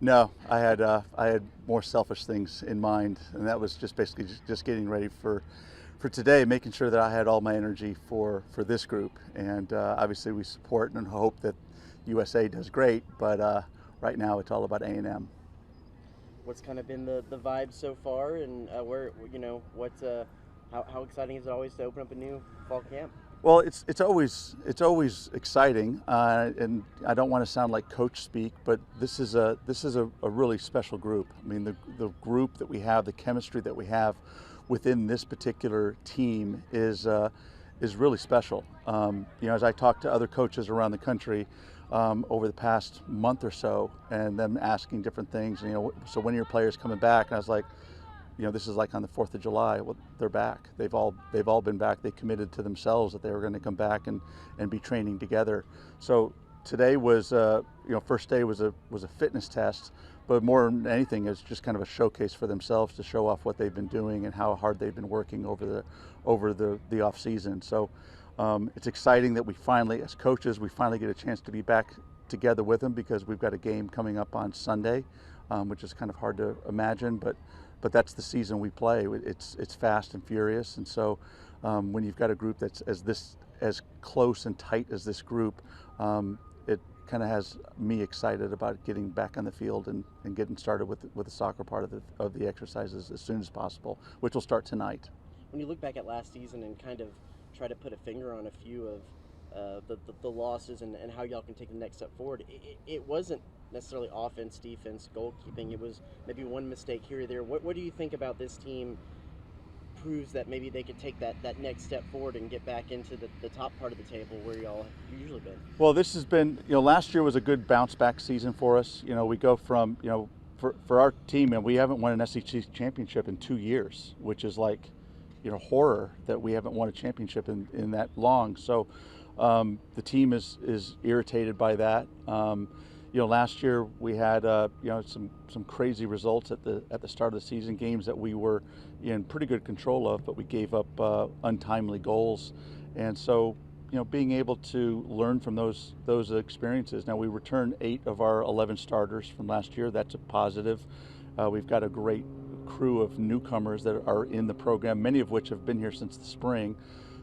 No, I had more selfish things in mind, and that was just basically just getting ready for today, making sure that I had all my energy for this group. And obviously, we support and hope that USA does great, but right now it's all about A&M. What's kind of been the vibe so far, and where how exciting is it always to open up a new fall camp? Well, it's always exciting, and I don't want to sound like coach speak, but this is a really special group. I mean, the group that we have, the chemistry that we have within this particular team is really special. As I talk to other coaches around the country over the past month or so, and them asking different things, so when are your players coming back? And I was like, this is like on the 4th of July. Well, they're back. They've all been back. They committed to themselves that they were going to come back and be training together. So today was, first day was a fitness test, but more than anything, it's just kind of a showcase for themselves to show off what they've been doing and how hard they've been working over the off season. So it's exciting that we finally, as coaches, we finally get a chance to be back together with them, because we've got a game coming up on Sunday, which is kind of hard to imagine, but that's the season we play. It's fast and furious, and so when you've got a group that's as close and tight as this group, it kind of has me excited about getting back on the field and getting started with the soccer part of the exercises as soon as possible, which will start tonight. When you look back at last season and kind of try to put a finger on a few of the losses and how y'all can take the next step forward, it wasn't necessarily offense, defense, goalkeeping. It was maybe one mistake here or there. What do you think about this team proves that maybe they could take that next step forward and get back into the top part of the table where y'all have usually been? Well, this has been, last year was a good bounce back season for us. We go from, for our team, and we haven't won an SEC championship in 2 years, which is like, horror that we haven't won a championship in that long. So the team is irritated by that. Last year we had some crazy results at the start of the season, games that we were in pretty good control of, but we gave up untimely goals, and so being able to learn from those experiences. Now we returned 8 of our 11 starters from last year. That's a positive. We've got a great crew of newcomers that are in the program, many of which have been here since the spring.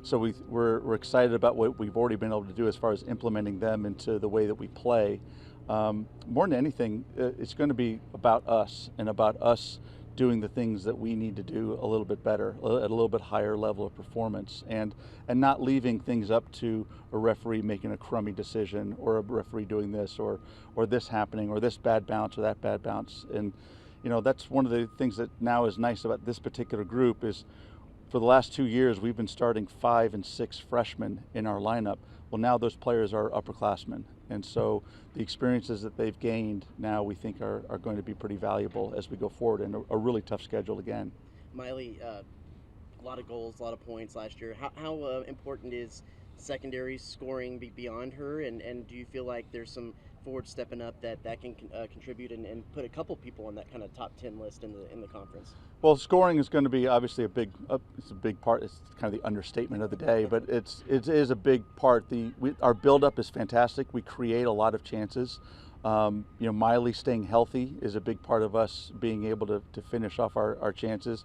So we're excited about what we've already been able to do as far as implementing them into the way that we play. More than anything, it's going to be about us and about us doing the things that we need to do a little bit better, at a little bit higher level of performance, and not leaving things up to a referee making a crummy decision, or a referee doing this, or this happening, or this bad bounce, or that bad bounce. And that's one of the things that now is nice about this particular group is, for the last 2 years, we've been starting 5 and 6 freshmen in our lineup. Well, now those players are upperclassmen. And so the experiences that they've gained now, we think are going to be pretty valuable as we go forward in a really tough schedule again. Miley, a lot of goals, a lot of points last year. How important is secondary scoring beyond her? And do you feel like there's some forwards stepping up that can contribute and put a couple people on that kind of top 10 list in the conference? Well, scoring is going to be obviously it's a big part. It's kind of the understatement of the day, but it is a big part. Our build-up is fantastic. We create a lot of chances. Miley staying healthy is a big part of us being able to finish off our chances.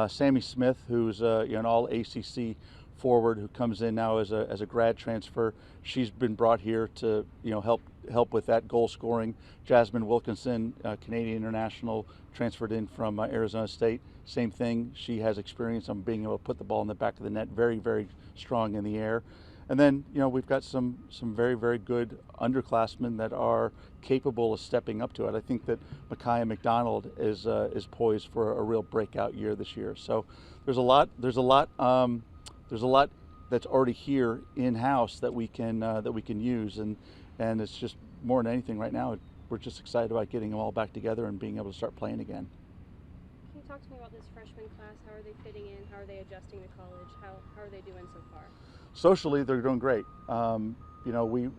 Sammy Smith, who's an all ACC forward who comes in now as a grad transfer, she's been brought here to help with that goal scoring. Jasmine Wilkinson, Canadian international, transferred in from Arizona State. Same thing. She has experience on being able to put the ball in the back of the net. Very, very strong in the air. And then we've got some very, very good underclassmen that are capable of stepping up to it. I think that Micaiah McDonald is poised for a real breakout year this year. So there's a lot that's already here in house that we can use, and it's just more than anything right now, we're just excited about getting them all back together and being able to start playing again. Can you talk to me about this freshman class? How are they fitting in? How are they adjusting to college? How are they doing so far? Socially, they're doing great.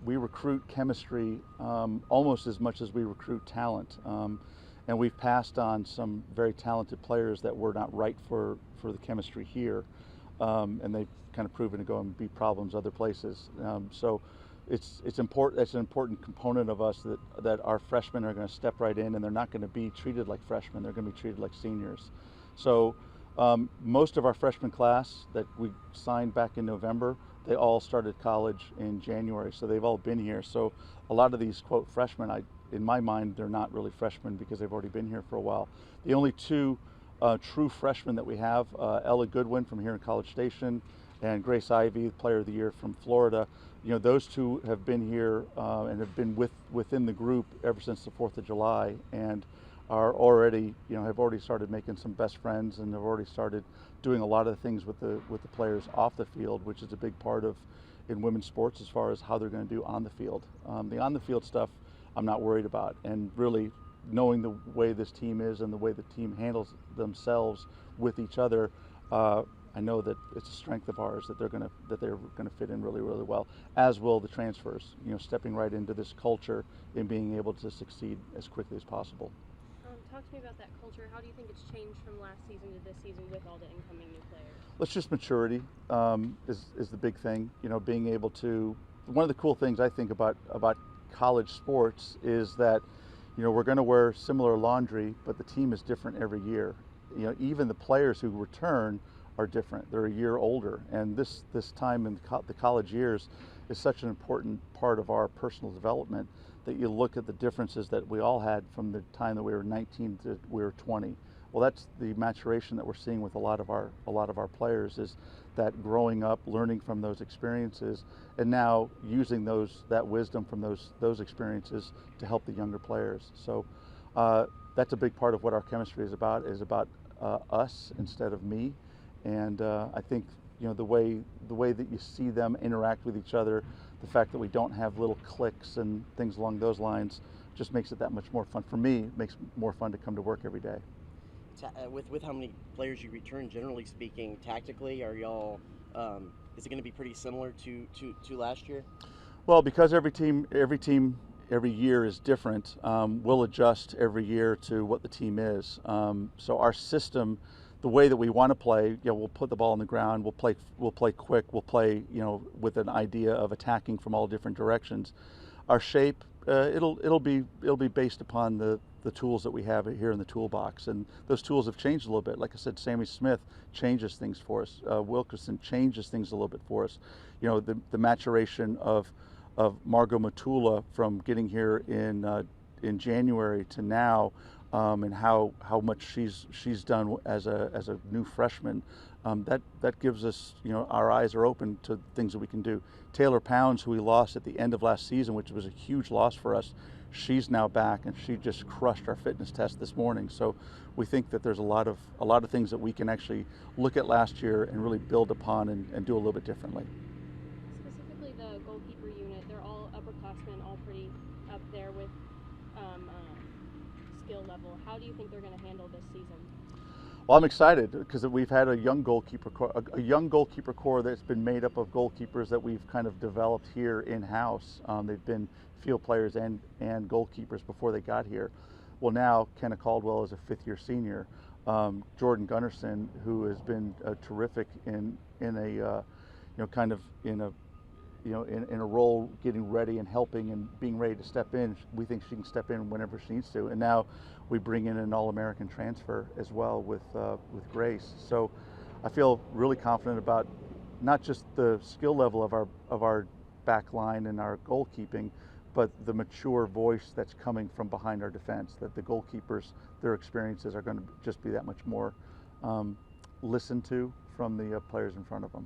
We recruit chemistry almost as much as we recruit talent, and we've passed on some very talented players that were not right for the chemistry here, and they've kind of proven to go and be problems other places. So it's important. It's an important component of us that our freshmen are going to step right in, and they're not going to be treated like freshmen. They're going to be treated like seniors. So most of our freshman class that we signed back in November, they all started college in January. So they've all been here. So a lot of these quote freshmen, in my mind, they're not really freshmen because they've already been here for a while. The only two true freshmen that we have, Ella Goodwin from here in College Station, and Grace Ivy, Player of the Year from Florida. You know, those two have been here and have been within the group ever since the 4th of July, and are already, have already started making some best friends, and have already started doing a lot of the things with the players off the field, which is a big part of in women's sports as far as how they're going to do on the field. The on the field stuff, I'm not worried about, and really knowing the way this team is and the way the team handles themselves with each other, I know that it's a strength of ours that they're going to fit in really, really well, as will the transfers. Stepping right into this culture and being able to succeed as quickly as possible. Talk to me about that culture. How do you think it's changed from last season to this season with all the incoming new players? It's just maturity is the big thing. Being able to. One of the cool things I think about college sports is that we're going to wear similar laundry, but the team is different every year. Even the players who return are different. They're a year older, and this time in the college years is such an important part of our personal development that you look at the differences that we all had from the time that we were 19 to we were 20. Well, that's the maturation that we're seeing with a lot of our players, is that growing up, learning from those experiences, and now using that wisdom from those experiences to help the younger players. So that's a big part of what our chemistry is about us instead of me. And I think the way that you see them interact with each other, the fact that we don't have little cliques and things along those lines, just makes it that much more fun. For me, it makes it more fun to come to work every day. With how many players you return, generally speaking, tactically, are y'all? Is it going to be pretty similar to last year? Well, because every team every year is different, we'll adjust every year to what the team is. So our system, the way that we want to play, we'll put the ball on the ground. We'll play quick. We'll play, with an idea of attacking from all different directions. Our shape, it'll be based upon the tools that we have here in the toolbox, and those tools have changed a little bit. Like I said, Sammy Smith changes things for us. Wilkerson changes things a little bit for us. The maturation of Margot Matula from getting here in January to now. And how much she's done as a new freshman, that gives us, our eyes are open to things that we can do. Taylor Pounds, who we lost at the end of last season, which was a huge loss for us, she's now back, and she just crushed our fitness test this morning. So we think that there's a lot of things that we can actually look at last year and really build upon and do a little bit differently. Specifically, the goalkeeper unit, they're all upperclassmen, all pretty up there with skill level. How do you think they're going to handle this season? Well, I'm excited because we've had a young goalkeeper core that's been made up of goalkeepers that we've kind of developed here in-house. They've been field players and goalkeepers before they got here. Well, now Kenna Caldwell is a fifth-year senior. Jordan Gunnarsson, who has been terrific in a role, getting ready and helping and being ready to step in. We think she can step in whenever she needs to. And now we bring in an All-American transfer as well with Grace. So I feel really confident about not just the skill level of our back line and our goalkeeping, but the mature voice that's coming from behind our defense, that the goalkeepers, their experiences are going to just be that much more listened to from the players in front of them.